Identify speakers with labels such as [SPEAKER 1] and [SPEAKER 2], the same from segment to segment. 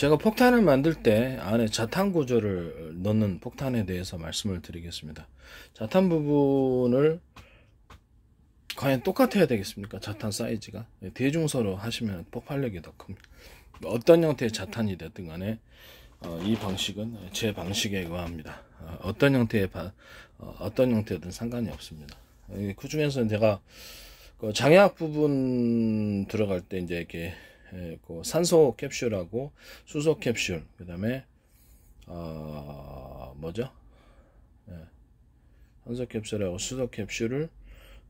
[SPEAKER 1] 제가 폭탄을 만들 때 안에 자탄 구조를 넣는 폭탄에 대해서 말씀을 드리겠습니다. 자탄 부분을 과연 똑같아야 되겠습니까? 자탄 사이즈가 대중소로 하시면 폭발력이 더 큽니다. 어떤 형태의 자탄이 됐든 간에 이 방식은 제 방식에 의합니다. 어떤 형태든 상관이 없습니다. 그 중에서 제가 그 장약 부분 들어갈 때 이제 이렇게 그 산소 캡슐하고 수소 캡슐, 그 다음에 뭐죠? 산소 캡슐하고 수소 캡슐을,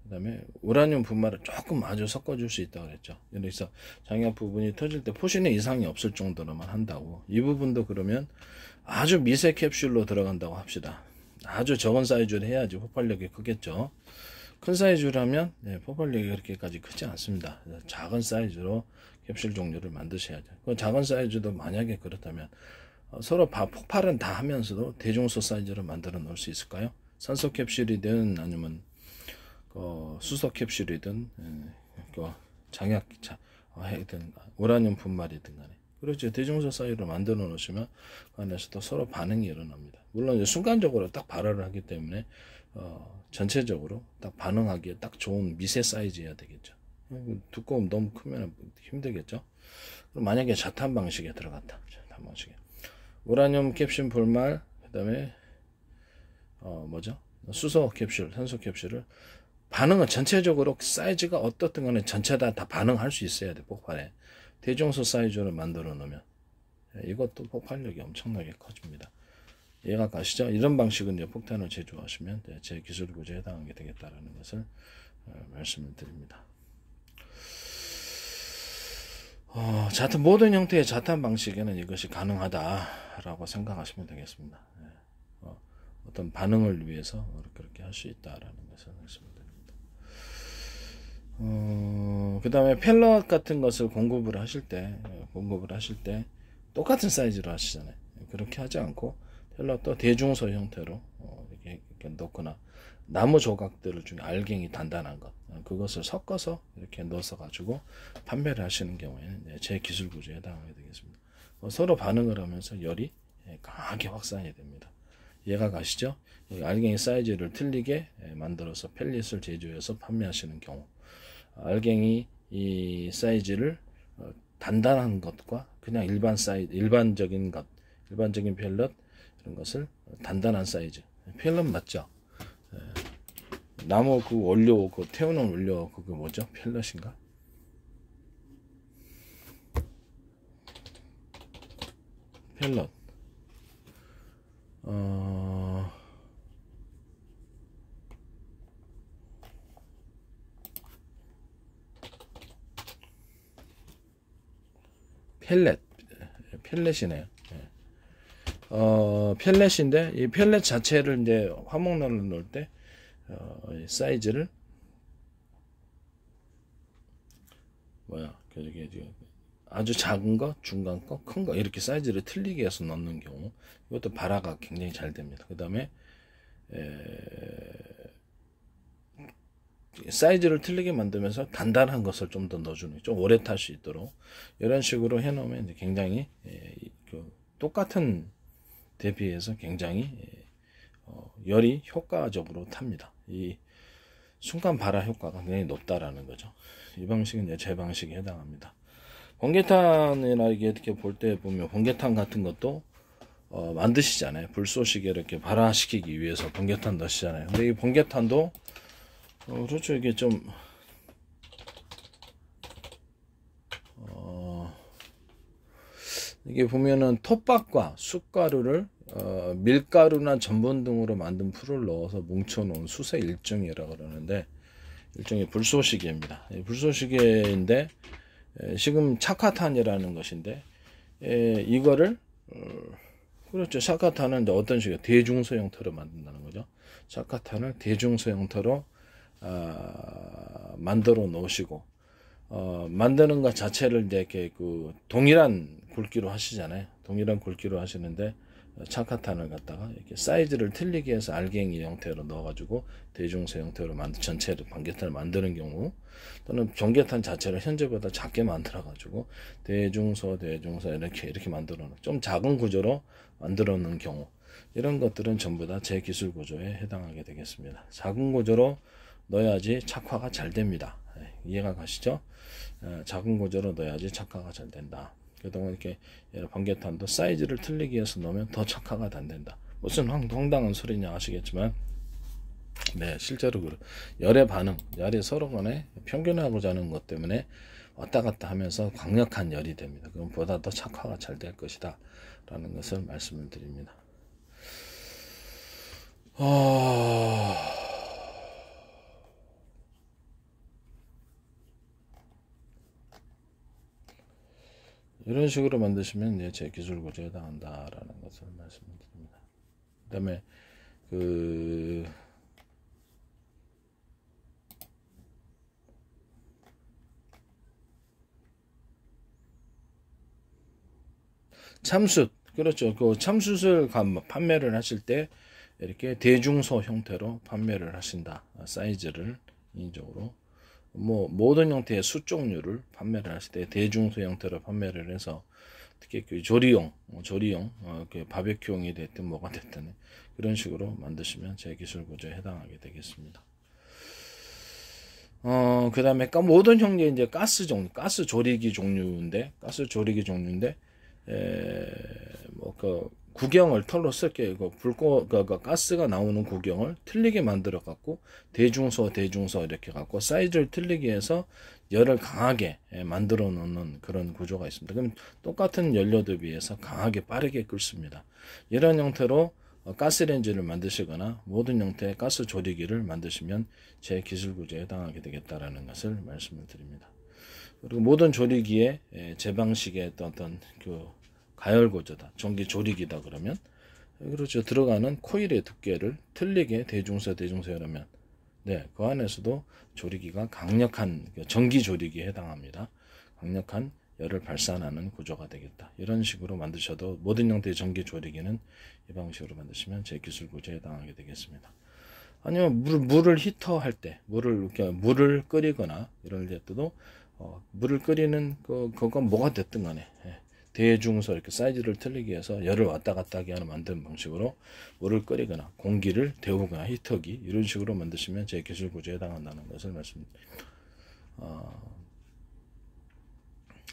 [SPEAKER 1] 그 다음에 우라늄 분말을 조금 아주 섞어줄 수 있다고 그랬죠. 그래서 장약 부분이 터질 때 포신의 이상이 없을 정도로만 한다고. 이 부분도 그러면 아주 미세 캡슐로 들어간다고 합시다. 아주 적은 사이즈를 해야지 폭발력이 크겠죠. 큰 사이즈로 하면 폭발력이 그렇게까지 크지 않습니다. 작은 사이즈로 캡슐 종류를 만드셔야죠. 그 작은 사이즈도 만약에 그렇다면 서로 폭발은 다 하면서도 대중소 사이즈로 만들어 놓을 수 있을까요? 산소 캡슐이든 아니면 수소 캡슐이든 장약이든 우라늄 분말이든 간에, 그렇죠. 대중소 사이즈로 만들어 놓으시면 그 안에서도 서로 반응이 일어납니다. 물론 이제 순간적으로 딱 발화를 하기 때문에 전체적으로 딱 반응하기에 딱 좋은 미세 사이즈여야 되겠죠. 두꺼움 너무 크면 힘들겠죠. 그럼 만약에 자탄 방식에 들어갔다. 자탄 방식에 우라늄 캡슐 분말, 그 다음에 뭐죠? 수소 캡슐, 산소 캡슐을 반응은 전체적으로 사이즈가 어떻든 간에 전체 다 반응할 수 있어야 돼. 폭발에 대중소 사이즈로 만들어 놓으면 이것도 폭발력이 엄청나게 커집니다. 이해가 가시죠? 이런 방식은 이제 폭탄을 제조하시면 제 기술 구조에 해당하게 되겠다라는 것을 말씀을 드립니다. 모든 형태의 자탄 방식에는 이것이 가능하다라고 생각하시면 되겠습니다. 어떤 반응을 위해서 그렇게 할 수 있다라는 것을 말씀드립니다. 그 다음에 펠럿 같은 것을 공급을 하실 때 똑같은 사이즈로 하시잖아요. 그렇게 하지 않고 펠럿도 대중소 형태로 이렇게 넣거나 나무 조각들 중에 알갱이 단단한 것, 그것을 섞어서 이렇게 넣어서 가지고 판매를 하시는 경우에는 제 기술 구조에 해당하게 되겠습니다. 서로 반응을 하면서 열이 강하게 확산이 됩니다. 이해가 가시죠? 알갱이 사이즈를 틀리게 만들어서 펠릿을 제조해서 판매하시는 경우, 알갱이 이 사이즈를 단단한 것과 그냥 일반적인 펠럿 이런 것을 단단한 사이즈, 펠럿 맞죠? 나무 그 원료, 그 태우는 원료, 그거 뭐죠? 펠럿인가? 펠럿. 펠렛이네요. 펠렛인데 이 펠렛 자체를 이제 화목난로 넣을 때 사이즈를 아주 작은 거, 중간 거, 큰 거 이렇게 사이즈를 틀리게 해서 넣는 경우, 이것도 발화가 굉장히 잘 됩니다. 그 다음에 사이즈를 틀리게 만들면서 단단한 것을 좀 더 넣어주는, 좀 오래 탈 수 있도록 이런 식으로 해놓으면 이제 굉장히 똑같은 대비해서 굉장히 열이 효과적으로 탑니다. 이 순간 발화 효과가 굉장히 높다라는 거죠. 이 방식은 이제 제 방식에 해당합니다. 번개탄이나 이렇게 볼 때 보면 번개탄 같은 것도 만드시잖아요. 불쏘시개 이렇게 발화시키기 위해서 번개탄 넣으시잖아요. 근데 이 번개탄도 그렇죠. 이게 좀 이게 보면은 톱밥과 숯가루를 밀가루나 전분 등으로 만든 풀을 넣어서 뭉쳐놓은 수세 일종이라고 그러는데, 일종의 불쏘시개입니다. 불쏘시개인데 지금 착화탄이라는 것인데, 이거를 그렇죠. 착화탄은 이제 어떤 식으로 대중소 형태로 만든다는 거죠. 착화탄을 대중소 형태로 만들어 놓으시고, 만드는 것 자체를 이제 이렇게 동일한 굵기로 하시잖아요. 동일한 굵기로 하시는데, 착화탄을 갖다가 이렇게 사이즈를 틀리게 해서 알갱이 형태로 넣어가지고 대중소 형태로 전체를 반개탄을 만드는 경우, 또는 전개탄 자체를 현재보다 작게 만들어가지고 대중소 이렇게 만들어 놓은, 좀 작은 구조로 만들어 놓은 경우, 이런 것들은 전부 다 제 기술 구조에 해당하게 되겠습니다. 작은 구조로 넣어야지 착화가 잘 됩니다. 이해가 가시죠? 작은 구조로 넣어야지 착화가 잘 된다. 그동안 이렇게 반개탄도 사이즈를 틀리게 해서 넣으면 더 착화가 안 된다. 무슨 황당한 소리냐 아시겠지만, 네, 실제로 열의 반응, 열이 서로 간에 평균하고자 하는 것 때문에 왔다 갔다 하면서 강력한 열이 됩니다. 그럼 보다 더 착화가 잘 될 것이다 라는 것을 말씀을 드립니다. 이런 식으로 만드시면 이제 제 기술 구조에 해당한다라는 것을 말씀드립니다. 그다음에 참숯, 그렇죠. 그 참숯을 판매를 하실 때 이렇게 대중소 형태로 판매를 하신다. 사이즈를 인위적으로 모든 형태의 숯 종류를 판매를 하실 때 대중소 형태로 판매를 해서, 특히 그 조리용, 그 바베큐용이 됐든 뭐가 됐든 그런 식으로 만드시면 제 기술 구조에 해당하게 되겠습니다. 그 다음에 모든 형태의 이제 가스 조리기 종류인데, 구경을 털로 쓸게, 가스가 나오는 구경을 틀리게 만들어 갖고 대중소 이렇게 갖고 사이즈를 틀리게 해서 열을 강하게 만들어 놓는 그런 구조가 있습니다. 그럼 똑같은 연료 대비해서 강하게 빠르게 끓습니다. 이런 형태로 가스레인지를 만드시거나 모든 형태의 가스 조리기를 만드시면 제 기술 구조에 해당하게 되겠다라는 것을 말씀을 드립니다. 그리고 모든 조리기의 제 방식의 어떤 그 가열 구조다, 전기 조리기다 그러면, 그렇죠, 들어가는 코일의 두께를 틀리게 대중소라면, 네, 그 안에서도 조리기가 강력한 전기 조리기에 해당합니다. 강력한 열을 발산하는 구조가 되겠다. 이런 식으로 만드셔도, 모든 형태의 전기 조리기는 이 방식으로 만드시면 제 기술 구조에 해당하게 되겠습니다. 아니면 물을 히터할 때, 물을 끓이거나 이럴 때도 물을 끓이는 그건 뭐가 됐든 간에 대중소 이렇게 사이즈를 틀리게 해서 열을 왔다 갔다 하게 하는 만드는 방식으로 물을 끓이거나 공기를 데우거나 히터기, 이런 식으로 만드시면 제 기술 구조에 해당한다는 것을 말씀드립니다.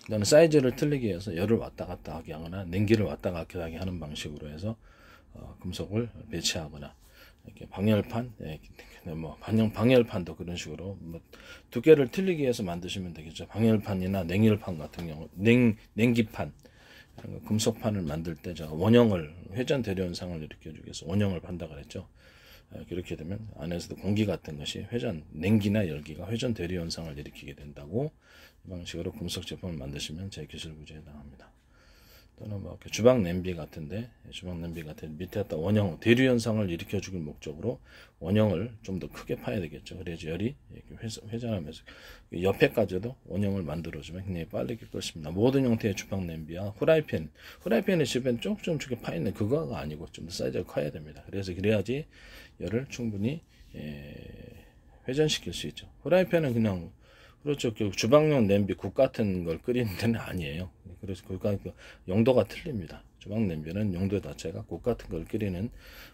[SPEAKER 1] 그다음에 사이즈를 틀리게 해서 열을 왔다 갔다 하게 하거나 냉기를 왔다 갔다 하게 하는 방식으로 해서 금속을 배치하거나, 이렇게 방열판, 방열판도 그런 식으로 두께를 틀리게 해서 만드시면 되겠죠. 방열판이나 냉열판 같은 경우, 냉기판, 금속판을 만들 때 제가 원형을, 회전 대류 현상을 일으켜주기 위해서 원형을 판다 그랬죠. 그렇게 되면 안에서도 공기 같은 것이 냉기나 열기가 회전 대류 현상을 일으키게 된다고, 이 방식으로 금속 제품을 만드시면 제 기술 구조에 해당합니다. 또는 주방 냄비 같은데, 밑에다 원형 대류 현상을 일으켜주기 목적으로 원형을 좀 더 크게 파야 되겠죠. 그래야지 열이 회전하면서 옆에까지도 원형을 만들어주면 굉장히 빠르게 끓습니다. 모든 형태의 주방 냄비와 후라이팬의 집엔 좀 파 있는 그거가 아니고 좀 더 사이즈가 커야 됩니다. 그래야지 열을 충분히 회전시킬 수 있죠. 후라이팬은 그냥, 그렇죠, 주방용 냄비, 국 같은 걸 끓이는 데는 아니에요. 그래서 용도가 틀립니다. 주방 냄비는 용도 자체가 국 같은 걸 끓이는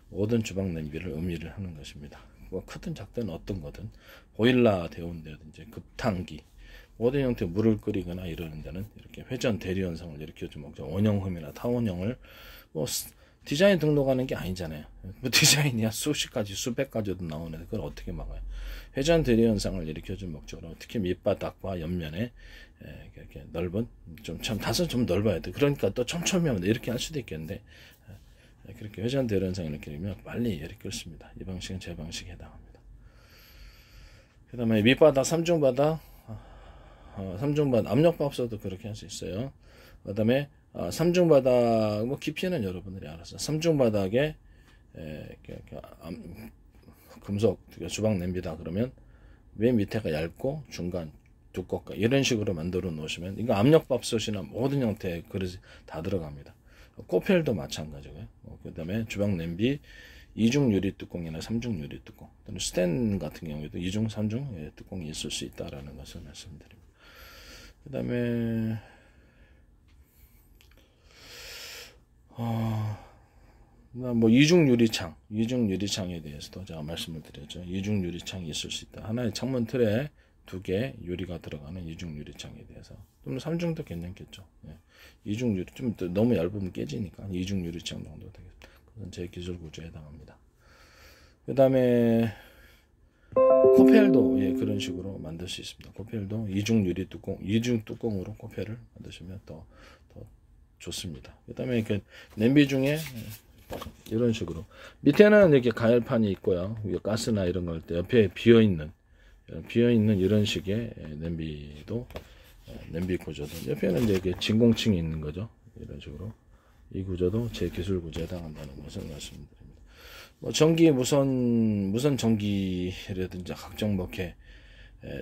[SPEAKER 1] 모든 주방 냄비를 의미를 하는 것입니다. 크든 작든 어떤 거든, 보일러 데운다든지 급탕기, 모든 형태의 물을 끓이거나 이러는 데는 이렇게 회전 대류 현상을 일으켜주면 원형음이나 타원형을 디자인 등록하는 게 아니잖아요. 디자인이야 수십 가지, 수백 가지도 나오는데 그걸 어떻게 막아요? 회전 대류 현상을 일으켜준 목적으로, 특히 밑바닥과 옆면에 이렇게 넓은, 다소 좀 넓어야 돼. 그러니까 또 촘촘하면 이렇게 할 수도 있겠는데, 그렇게 회전 대류 현상을 일으키면 빨리 열이 끓습니다. 이 방식은 제 방식에 해당합니다. 그 다음에 밑바닥, 삼중바닥 압력밥솥도 그렇게 할 수 있어요. 그 다음에 삼중바닥, 깊이는 여러분들이 알아서, 삼중바닥에 금속 주방 냄비다 그러면 맨 밑에가 얇고 중간 두껍고 이런 식으로 만들어 놓으시면, 이거 압력밥솥이나 모든 형태의 그릇이 다 들어갑니다. 코펠도 마찬가지고요. 그 다음에 주방 냄비 2중 유리 뚜껑이나 3중 유리 뚜껑 또는 스텐 같은 경우에도 2중, 3중 뚜껑이 있을 수 있다라는 것을 말씀드립니다. 그 다음에 뭐 이중 유리창에 대해서도 제가 말씀을 드렸죠. 이중 유리창이 있을 수 있다. 하나의 창문 틀에 2개 유리가 들어가는 이중 유리창에 대해서. 또는 3중도 괜찮겠죠. 예. 이중 유리 좀 너무 얇으면 깨지니까 이중 유리창 정도 되겠습니다. 그건 제 기술 구조에 해당합니다. 그 다음에 코펠도 그런 식으로 만들 수 있습니다. 코펠도 이중 유리 뚜껑, 이중 뚜껑으로 코펠을 만드시면 더 좋습니다. 그 다음에 그 냄비 중에 이런 식으로 밑에는 이렇게 가열판이 있고요. 위에 가스나 이런 걸 때 옆에 비어있는 이런 식의 냄비도 냄비 구조도 옆에는 이제 이렇게 진공층이 있는 거죠. 이런 식으로 이 구조도 제 기술 구조에 해당한다는 것을 말씀드립니다. 뭐 전기 무선 전기라든지 각종 뭐 이렇게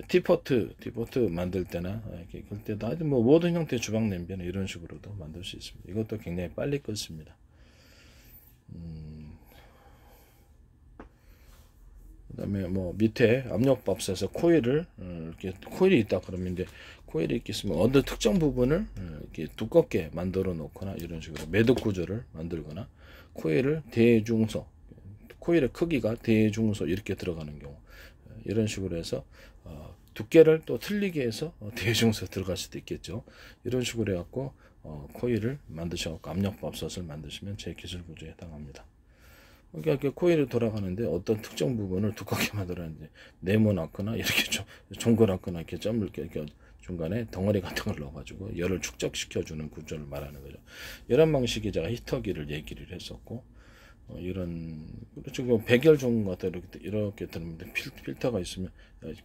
[SPEAKER 1] 티포트 만들 때나 이렇게 그럴 때도 아주 뭐 모든 형태의 주방 냄비는 이런 식으로도 만들 수 있습니다. 이것도 굉장히 빨리 끓습니다. 그다음에 뭐 밑에 압력밥솥에서 코일을 이렇게 코일이 있다 그러면 이제 코일이 있겠으면 어느 특정 부분을 이렇게 두껍게 만들어 놓거나 이런 식으로 매듭 구조를 만들거나 코일을 대중소 코일의 크기가 대중소 이렇게 들어가는 경우 이런 식으로 해서 두께를 또 틀리게 해서 대중소 들어갈 수도 있겠죠. 이런 식으로 해갖고 코일을 만드셔갖고 압력밥솥을 만드시면 제 기술 구조에 해당합니다. 그러니까 코일이 돌아가는데 어떤 특정 부분을 두껍게 만들었는지 네모나거나 이렇게 좀 종거랗거나 이렇게 점을 이렇게 중간에 덩어리 같은 걸 넣어가지고 열을 축적시켜주는 구조를 말하는 거죠. 이런 방식이 제가 히터기를 얘기를 했었고 이런 그렇죠. 백열 좋은 것 같아요. 이렇게 들으면 필터가 있으면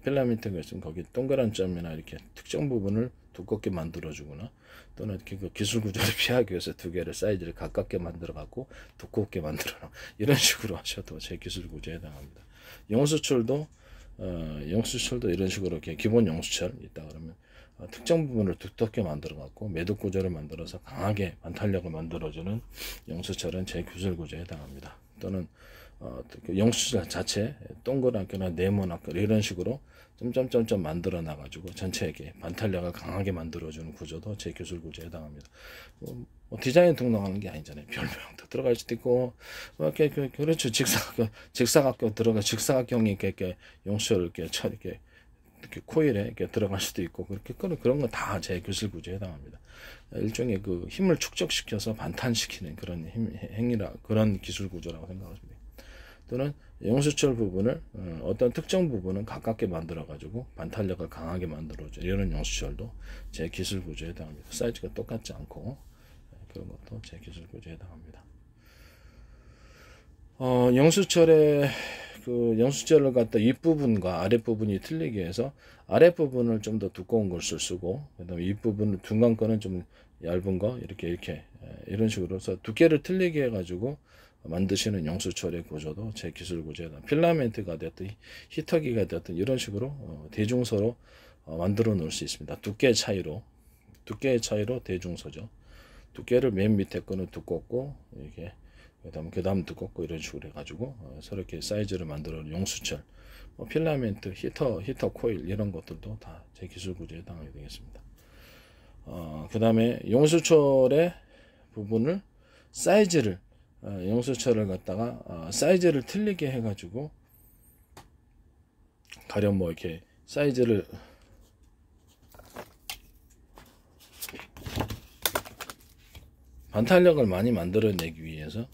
[SPEAKER 1] 필라멘트가 있으면 거기 동그란 점이나 이렇게 특정 부분을 두껍게 만들어주거나 또는 이렇게 그 기술 구조를 피하기 위해서 두 개를 사이즈를 가깝게 만들어 갖고 두껍게 만들어 놓은 이런 식으로 하셔도 제 기술 구조에 해당합니다. 영수철도 이런 식으로 이렇게 기본 영수철 있다 그러면 특정 부분을 두텁게 만들어 갖고 매듭 구조를 만들어서 강하게 반탄력을 만들어주는 영수철은 제 기술 구조에 해당합니다. 또는 영수철 자체 동그랗거나 네모나거나 이런 식으로 점점점점 만들어 놔가지고 전체에게 반탄력을 강하게 만들어주는 구조도 제 기술 구조에 해당합니다. 뭐 디자인 등록하는 게 아니잖아요. 별모양도 들어갈 수도 있고 이렇게 그렇죠. 직사각형 들어가 직사각형이 이렇게 영수철을 이렇게 코일에 이렇게 들어갈 수도 있고 그렇게 그런 건 다 제 기술 구조에 해당합니다. 일종의 그 힘을 축적시켜서 반탄시키는 그런 행위라 그런 기술 구조라고 생각하시면 돼요. 또는 영수철 부분을 어떤 특정 부분은 가깝게 만들어 가지고 반탄력을 강하게 만들어줘 이런 영수철도 제 기술 구조에 해당합니다. 사이즈가 똑같지 않고 그런 것도 제 기술 구조에 해당합니다. 영수철을 갖다 윗부분과 아랫부분이 틀리게 해서 아랫부분을 좀 더 두꺼운 것을 쓰고 그다음에 윗부분은 중간 거는 좀 얇은 거 이렇게 이런 식으로 해서 두께를 틀리게 해가지고 만드시는 영수철의 구조도 제 기술 구조에 필라멘트가 됐든 히터기가 됐든 이런 식으로 대중소로 만들어 놓을 수 있습니다. 두께의 차이로 대중소죠. 두께를 맨 밑에 거는 두껍고 이렇게 그다음 두껍고 이런 식으로 해가지고 서로 이렇게 사이즈를 만들어 놓은 영수철, 필라멘트, 히터 코일 이런 것들도 다 제 기술 구조에 해당하게 되겠습니다. 그 다음에 영수철의 부분을 영수철을 갖다가 사이즈를 틀리게 해가지고 가령 뭐 이렇게 사이즈를 반탄력을 많이 만들어내기 위해서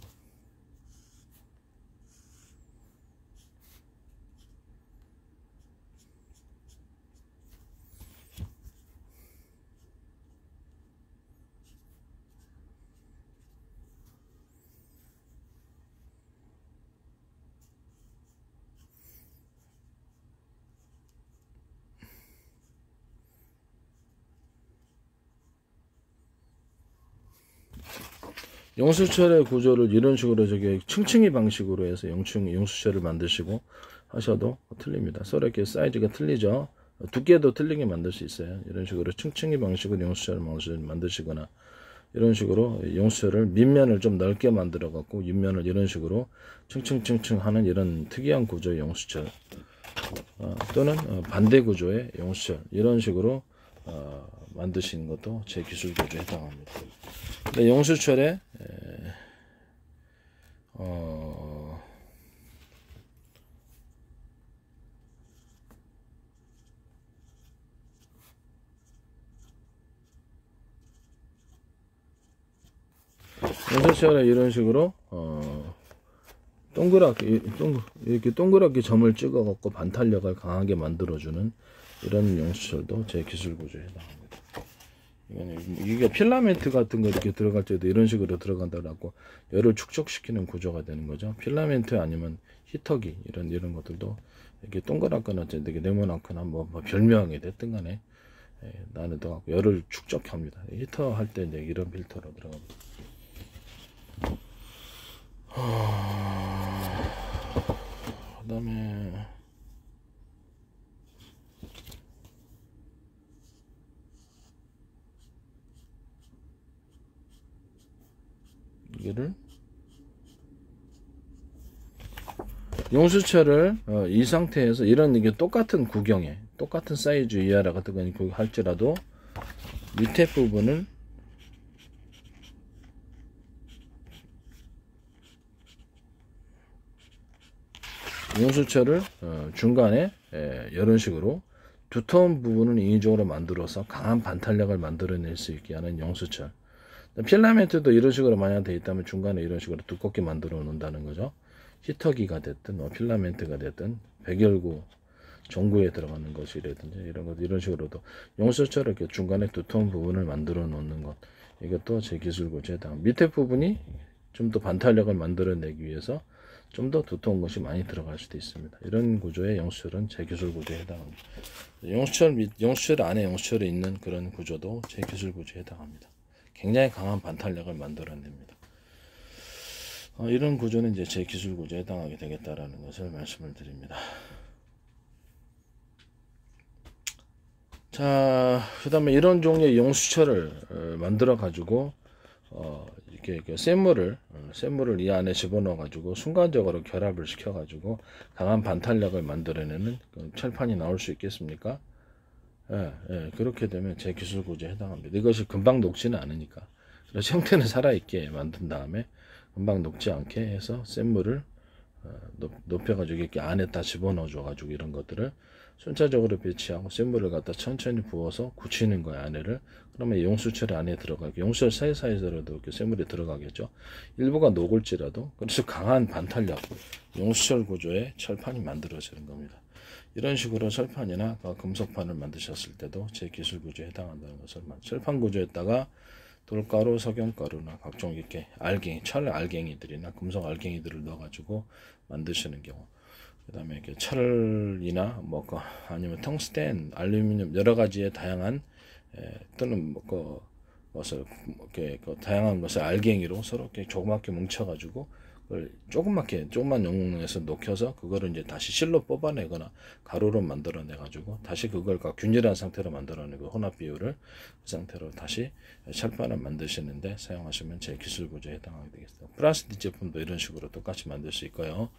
[SPEAKER 1] 영수철의 구조를 이런 식으로 층층이 방식으로 해서 영수철을 만드시고 하셔도 틀립니다. 서로 이렇게 사이즈가 틀리죠. 두께도 틀리게 만들 수 있어요. 이런 식으로 층층이 방식으로 영수철을 만드시거나 이런 식으로 용수철을 밑면을 좀 넓게 만들어 갖고 윗면을 이런 식으로 층층층층 하는 이런 특이한 구조의 용수철, 또는 반대 구조의 용수철, 이런 식으로 만드시는 것도 제 기술 구조에 해당합니다. 근데 용수철에 용수철에 이런 식으로 이렇게 동그랗게 점을 찍어 갖고 반탄력을 강하게 만들어주는 이런 용수철도 제 기술 구조에 해당합니다. 이게 필라멘트 같은 거 이렇게 들어갈 때도 이런 식으로 들어간다고 열을 축적시키는 구조가 되는 거죠. 필라멘트 아니면 히터기 이런 것들도 이렇게 동그랗거나 되게 네모나거나 뭐 별명이 됐든 간에 나는 더 열을 축적합니다. 히터 할 때 이제 이런 필터로 들어갑니다. 그다음에 이거를 용수철을 이 상태에서 이런 이게 똑같은 구경에 똑같은 사이즈 이하라 같은 거 할지라도 밑에 부분을 용수철을 중간에 이런 식으로 두터운 부분을 인위적으로 만들어서 강한 반탄력을 만들어낼 수 있게 하는 용수철. 필라멘트도 이런 식으로 만약 되어 있다면 중간에 이런 식으로 두껍게 만들어 놓는다는 거죠. 히터기가 됐든 필라멘트가 됐든 백열구 전구에 들어가는 것이라든지 이런 것 이런 식으로도 용수철을 이렇게 중간에 두터운 부분을 만들어 놓는 것, 이것도 제 기술 구조에 해당. 밑에 부분이 좀 더 반탄력을 만들어내기 위해서 좀 더 두터운 것이 많이 들어갈 수도 있습니다. 이런 구조의 용수철은 제 기술 구조에 해당합니다. 용수철 안에 용수철이 있는 그런 구조도 제 기술 구조에 해당합니다. 굉장히 강한 반탄력을 만들어냅니다. 이런 구조는 이제 제 기술 구조에 해당하게 되겠다라는 것을 말씀을 드립니다. 자, 그 다음에 이런 종류의 용수철을 만들어 가지고 이렇게 샘물을 이 안에 집어넣어 가지고 순간적으로 결합을 시켜 가지고 강한 반탄력을 만들어내는 철판이 나올 수 있겠습니까? 그렇게 되면 제 기술 구조에 해당합니다. 이것이 금방 녹지는 않으니까. 그래서 형태는 살아있게 만든 다음에 금방 녹지 않게 해서 샘물을 높여가지고 이렇게 안에다 집어넣어 줘가지고 이런 것들을 순차적으로 배치하고 샘물을 갖다 천천히 부어서 굳히는 거야, 안에를. 그러면 용수철 안에 들어가게, 용수철 사이사이에서라도 이렇게 샘물이 들어가겠죠. 일부가 녹을지라도. 그래서 강한 반탄력 용수철 구조의 철판이 만들어지는 겁니다. 이런 식으로 철판이나 금속판을 만드셨을 때도 제 기술 구조에 해당한다는 것을, 철판 구조에다가 돌가루, 석영가루나 각종 이렇게 알갱이, 철 알갱이들이나 금속 알갱이들을 넣어가지고 만드시는 경우, 그 다음에 이렇게 철이나 아니면 텅스텐, 알루미늄 여러 가지의 다양한 또는 다양한 것을 알갱이로 서로 이렇게 조그맣게 뭉쳐가지고 그걸 조그만 용량에서 녹여서 그거를 이제 다시 실로 뽑아내거나 가루로 만들어내가지고 다시 그걸 균일한 상태로 만들어내고 혼합 비율을 그 상태로 다시 철판을 만드시는데 사용하시면 제 기술 구조에 해당하게 되겠습니다. 플라스틱 제품도 이런 식으로 똑같이 만들 수 있고요.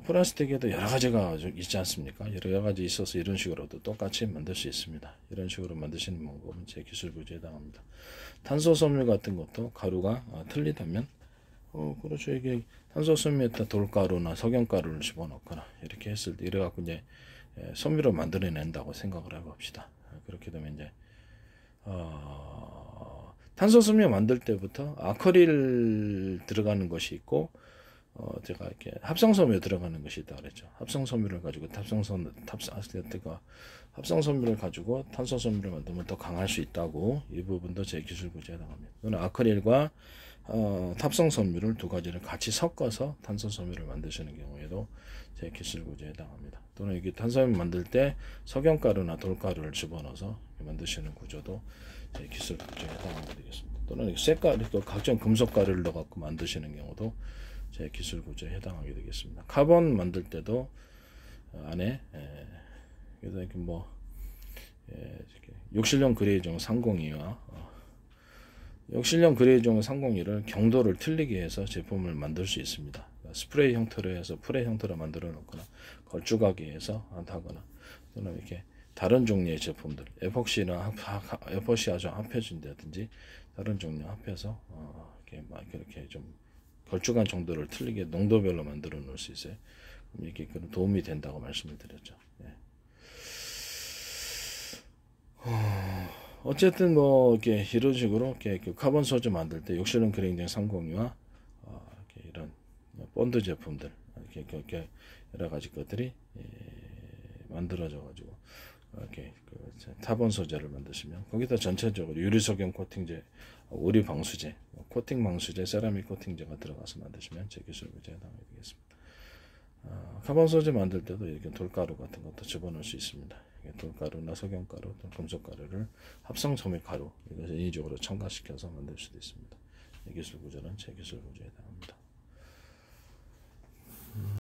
[SPEAKER 1] 플라스틱에도 여러 가지가 있지 않습니까? 여러 가지 있어서 이런 식으로도 똑같이 만들 수 있습니다. 이런 식으로 만드시는 방법은 제 기술 구조에 해당합니다. 탄소섬유 같은 것도 가루가 틀리다면 그렇죠. 이게 탄소섬유에다 돌가루나 석영가루를 집어넣거나 이렇게 했을 때 이래갖고 이제 섬유를 만들어낸다고 생각을 해봅시다. 그렇게 되면 이제 탄소섬유 만들 때부터 아크릴 들어가는 것이 있고 제가 이렇게 합성섬유 들어가는 것이 있다 그랬죠. 합성섬유를 가지고 합성섬유를 가지고 탄소섬유를 만들면 더 강할 수 있다고, 이 부분도 제 기술 구조에 해당합니다. 또는 아크릴과 탑성섬유를 두 가지를 같이 섞어서 탄소섬유를 만드시는 경우에도 제 기술 구조에 해당합니다. 또는 이게 탄소섬유 만들 때 석영가루나 돌가루를 집어넣어서 만드시는 구조도 제 기술 구조에 해당하게 되겠습니다. 또는 쇠가루, 각종 금속가루를 넣어갖고 만드시는 경우도 제 기술 구조에 해당하게 되겠습니다. 카본 만들 때도 안에 그래서 이렇게 욕실용 그레이종 302와 역실형 그레이종 301을 경도를 틀리게 해서 제품을 만들 수 있습니다. 스프레이 형태로 해서 프레이 형태로 만들어 놓거나 걸쭉하게 해서 하거나 또는 이렇게 다른 종류의 제품들 에폭시나 에폭시 아주 합해진다든지 다른 종류 합해서 이렇게 좀 걸쭉한 정도를 틀리게 농도별로 만들어 놓을 수 있어요. 이게 그런 도움이 된다고 말씀을 드렸죠. 예. 어쨌든 뭐 이렇게 이런 식으로 이렇게 그 카본 소재 만들 때 역실형 그레이징 302와 이렇게 이런 본드 제품들 이렇게 여러 가지 것들이 만들어져 가지고 이렇게 그 타본 소재를 만드시면 거기다 전체적으로 유리 석영 코팅제, 우리 방수제, 코팅 방수제, 세라믹 코팅제가 들어가서 만드시면 제 기술 부재에 해당이 되겠습니다. 카본 소재 만들 때도 이렇게 돌가루 같은 것도 집어넣을 수 있습니다. 돌가루나 석영가루, 금속가루를 합성 소매 가루 이것을 인위적으로 첨가시켜서 만들 수도 있습니다. 이 기술 구조는 제 기술 구조에 해당합니다.